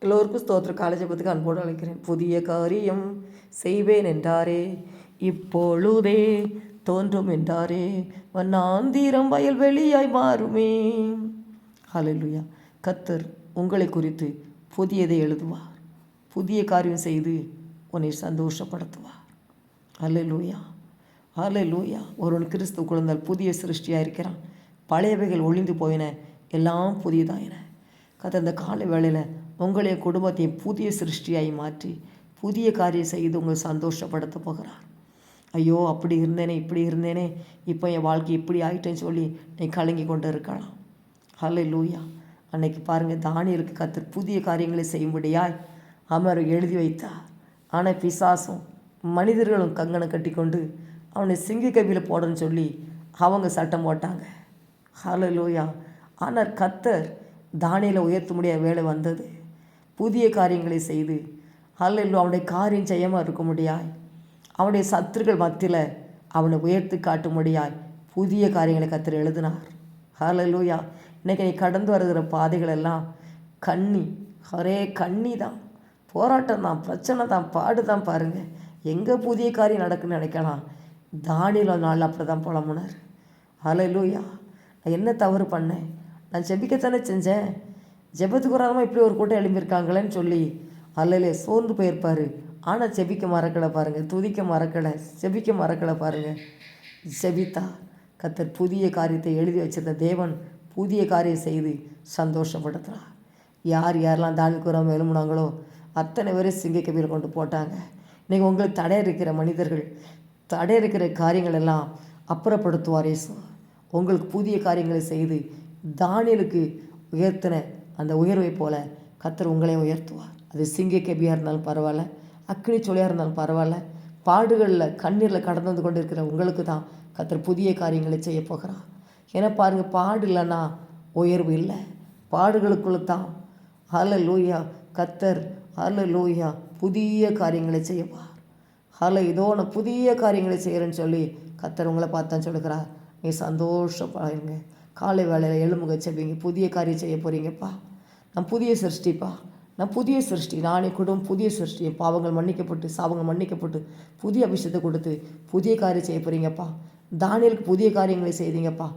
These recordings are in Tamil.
எல்லோருக்கும் ஸ்தோத்திர காலை ஜெபத்துக்கு அன்போடு அழைக்கிறேன். புதிய காரியம் செய்வேன் என்றாரே, இப்பொழுதே தோன்றும் என்றாரே, வண்ணாந்திரம் வயல்வெளியாய் மாறுமே. ஹல்லேலூயா. கர்த்தர் உங்களை குறித்து புதியதை எழுதுவார். புதிய காரியம் செய்து உன்னை சந்தோஷப்படுத்துவார். ஹல்லேலூயா, ஹல்லேலூயா. ஒருவன் கிறிஸ்துவ குழந்தால் புதிய சிருஷ்டியாக இருக்கிறான். பழையவைகள் ஒளிந்து போயின, எல்லாம் புதியதாயின. கர்த்தர் இந்த காலை வேளையில் உங்களையும் குடும்பத்தையும் புதிய சிருஷ்டியாய் மாற்றி புதிய காரியம் செய்து உங்களை சந்தோஷப்படுத்த போகிறார். ஐயோ அப்படி இருந்தேனே, இப்படி இருந்தேனே, இப்போ என் வாழ்க்கை இப்படி ஆயிட்டேன்னு சொல்லி நீ கலங்கி கொண்டு இருக்கலாம். ஹல்லேலூயா. அன்னைக்கு பாருங்கள், தானியேலுக்கு கர்த்தர் புதிய காரியங்களை செய்யும்படியாய் அவர் எழுதி வைத்தார். ஆனால் பிசாசும் மனிதர்களும் கங்கணம் கட்டி கொண்டு அவனை சிங்க கவியில் போடன்னு சொல்லி அவங்க சட்டம் போட்டாங்க. ஹல்லேலூயா. ஆனால் கர்த்தர் தானியேலை உயர்த்த முடியாத வேலை வந்தது. புதிய காரியங்களை செய்து ஹல்லேலூயா அவனுடைய காரியம் செய்யாமல் இருக்க முடியாய், அவனுடைய சத்துருக்கள் மத்தியில் அவனை உயர்த்தி காட்டும்படியாய் புதிய காரியங்களை கர்த்தர் எழுதினார். ஹல்லேலூயா. இன்றைக்கி நீ கடந்து வருகிற பாதைகளெல்லாம் ஒரே கண்ணி தான், போராட்டம் தான், பிரச்சனை தான், பாடு தான். பாருங்கள், எங்கே புதிய காரியம் நடக்குன்னு நினைக்கலாம். தானியேல் நாள் அப்படி தான் புலம்புனார். ஹல்லேலூயா. நான் என்ன தவறு பண்ணேன், நான் ஜெபிக்கத்தானே செஞ்சேன், ஜெபத்துக்கு வராமல் இப்படி ஒரு கூட்டம் எழும்பியிருக்காங்களேன்னு சொல்லி அல்லையிலே சோர்ந்து போயிருப்பார். ஆனால் ஜெபிக்க மறக்கலை பாருங்கள், துதிக்க மறக்கலை, ஜெபிக்க மறக்கலை பாருங்கள். ஜெபித்தா கர்த்தர் புதிய காரியத்தை எழுதி வச்சிருந்த தேவன் புதிய காரியம் செய்து சந்தோஷப்படுத்துகிறார். யார் யாரெல்லாம் தானியேலுக்கு வராமல் எழும்புனாங்களோ அத்தனை பேரை சிங்க கவியில் கொண்டு போட்டாங்க. இன்றைக்கி உங்களுக்கு தடை இருக்கிற மனிதர்கள், தடை இருக்கிற காரியங்கள் எல்லாம் அப்புறப்படுத்துவார் இயேசு. உங்களுக்கு புதிய காரியங்களை செய்து தானியேலுக்கு உயர்த்தின அந்த உயர்வை போல கர்த்தர் உங்களையும் உயர்த்துவார். அது சிங்க கபியாக இருந்தாலும் பரவாயில்ல, அக்கினி சோலையாக இருந்தாலும் பரவாயில்ல, பாடுகளில் கண்ணீரில் கடந்து வந்து கொண்டு இருக்கிற உங்களுக்கு தான் கர்த்தர் புதிய காரியங்களை செய்ய போகிறார். ஏன்னா பாருங்கள், பாடு இல்லைன்னா உயர்வு இல்லை, பாடுகளுக்குள்ள தான் ஹல்லேலூயா கர்த்தர் ஹல்லேலூயா புதிய காரியங்களை செய்வார். இதோ நான் புதிய காரியங்களை செய்கிறேன்னு சொல்லி கர்த்தர் உங்களை பார்த்தான் சொல்லுகிறார். நீ சந்தோஷப்படுங்க. காலை வேளையில் எழுமுக செவிங்க, புதிய காரியம் செய்ய போகிறீங்கப்பா. நான் புதிய சிருஷ்டிப்பா, நான் புதிய சிருஷ்டி, நானே குடும்பம் புதிய சிருஷ்டி. பாவங்கள் மன்னிக்கப்பட்டு சாவங்கள் மன்னிக்கப்பட்டு புதிய அபிஷேகத்தை கொடுத்து புதிய காரியம் செய்ய போகிறீங்கப்பா. தானியேலுக்கு புதிய காரியங்களை செய்தீங்கப்பா,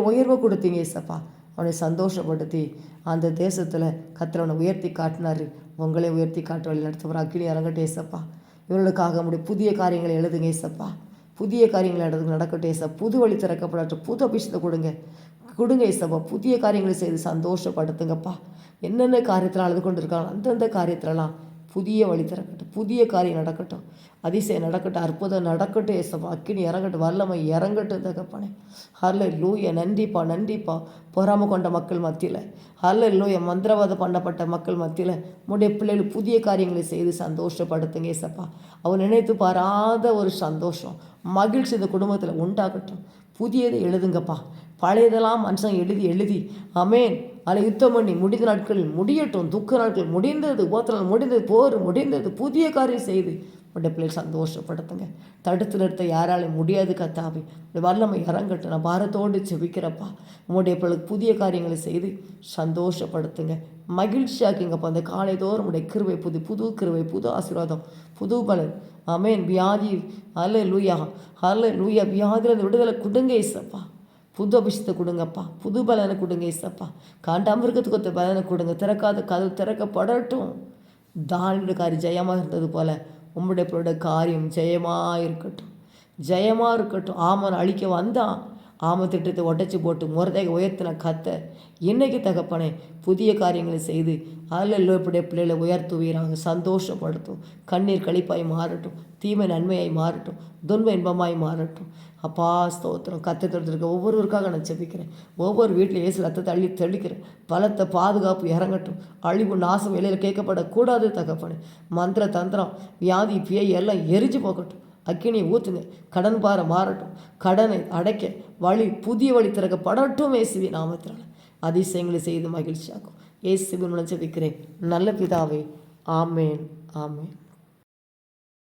உயர்வை கொடுத்தீங்க ஏசப்பா. அவனை சந்தோஷப்படுத்தி அந்த தேசத்தில் கர்த்தர் அவனை உயர்த்தி காட்டினார். உங்களே உயர்த்தி காட்டு வழி நடத்துவார். அக்கினி இறங்கட்டும் ஏசப்பா. இவர்களுக்காக நம்முடைய புதிய காரியங்களை எழுதுங்க ஏசப்பா. புதிய காரியங்களை நடக்கட்டும் ஏசப்பா. புது வழி திறக்கப்படட்டும். புது அபிஷேகத்தை கொடுங்க ஏசப்பா. புதிய காரியங்களை செய்து சந்தோஷப்படுத்துங்கப்பா. என்னென்ன காரியத்தில் அழுது கொண்டு இருக்காங்க அந்தந்த காரியத்திலலாம் புதிய வழி திறக்கட்டும், புதிய காரியம் நடக்கட்டும், அதிசயம் நடக்கட்டும், அற்புதம் நடக்கட்டும் ஏசப்பா. அக்கினி இறங்கட்டும், வல்லமை இறங்கட்டும் தகப்பனே. ஹல்லேலூயா. நன்றிப்பா, நன்றிப்பா. பொறாமை கொண்ட மக்கள் மத்தியில் ஹல்லேலூயா, மந்திரவாதம் பண்ணப்பட்ட மக்கள் மத்தியில் உடைய பிள்ளைகள் புதிய காரியங்களை செய்து சந்தோஷப்படுத்துங்க ஏசப்பா. அவன் நினைத்து பாராத ஒரு சந்தோஷம், மகிழ்ச்சி இந்த குடும்பத்தில் உண்டாகட்டும். புதியதை எழுதுங்கப்பா. பழையதெல்லாம் மனுஷன் எழுதி அமேன் அதை யுத்தம் பண்ணி முடிந்த நாட்கள் முடியட்டும், துக்க நாட்கள் முடிந்தது, போத்தனால் முடிந்தது, போர் முடிந்தது, புதிய காரியம் செய்து உடைய பிள்ளைகள் சந்தோஷப்படுத்துங்க. தடுத்து நிறுத்த யாராலையும் முடியாது கத்தாவே. வல்லமை இறங்கட்டும். நான் பாரத்தோடு செபிக்கிறப்பா. உங்களுடைய பிள்ளைகளுக்கு புதிய காரியங்களை செய்து சந்தோஷப்படுத்துங்க, மகிழ்ச்சியாக்குங்கப்பா. அந்த காலை தோறும் உடைய கிருபை, புது கிருபை, புது ஆசீர்வாதம், புது பலன். அமேன். வியாதி ஹல்லேலூயா, ஹல்லேலூயா. வியாதியில் விடுதலை கொடுங்க ஏசப்பா. புது அபிஷேகத்தை கொடுங்கப்பா. புது பலனை கொடுங்க ஏசப்பா. காண்டாமிருகத்துக்கு ஒத்த பலனை கொடுங்க. திறக்காத கதவு திறக்கப்படட்டும். தானியேலுடைய காரியம் ஜெயமாக இருந்தது போல உம்முடைய பிள்ளையோட காரியம் ஜெயமாக இருக்கட்டும், ஜெயமாக இருக்கட்டும். ஆமன் அழிக்க வந்தான், ஆம திட்டத்தை உடைச்சி போட்டு முறதையை உயர்த்தின கர்த்தர் இன்னைக்கு தகப்பனே புதிய காரியங்களை செய்து அல்ல இப்படிய பிள்ளைகளை உயர்த்துவீராங்க, சந்தோஷப்படுத்தும். கண்ணீர் கழிப்பாய் மாறட்டும், தீமை நன்மையாய் மாறட்டும், துன்ப இன்பமாய் மாறட்டும். அப்பா ஸ்தோத்திரம். கத்தத்திருக்க ஒவ்வொருவருக்காக நான் ஜெபிக்கிறேன். ஒவ்வொரு வீட்டில் இயேசு ரத்தத்தை தெளிக்கிறேன். பலத்த பாதுகாப்பு இறங்கட்டும். அழிவு நாசம் வெளியில் கேட்கப்படக்கூடாது தகப்பனே. மந்திர தந்திரம் வியாதி பேய் எல்லாம் எரிஞ்சு போகட்டும். அக்கினியை ஊற்றுங்க. கடன் பாரம் மாறட்டும். கடனை அடைக்க வழி, புதிய வழி திறக்கப்படட்டும். இயேசுவி நாமத்தினால அதிசயங்களை செய்து மகிழ்ச்சியாகும். இயேசுவின் மூலம் ஜெபிக்கிறேன் நல்ல பிதாவே. ஆமேன், ஆமேன்.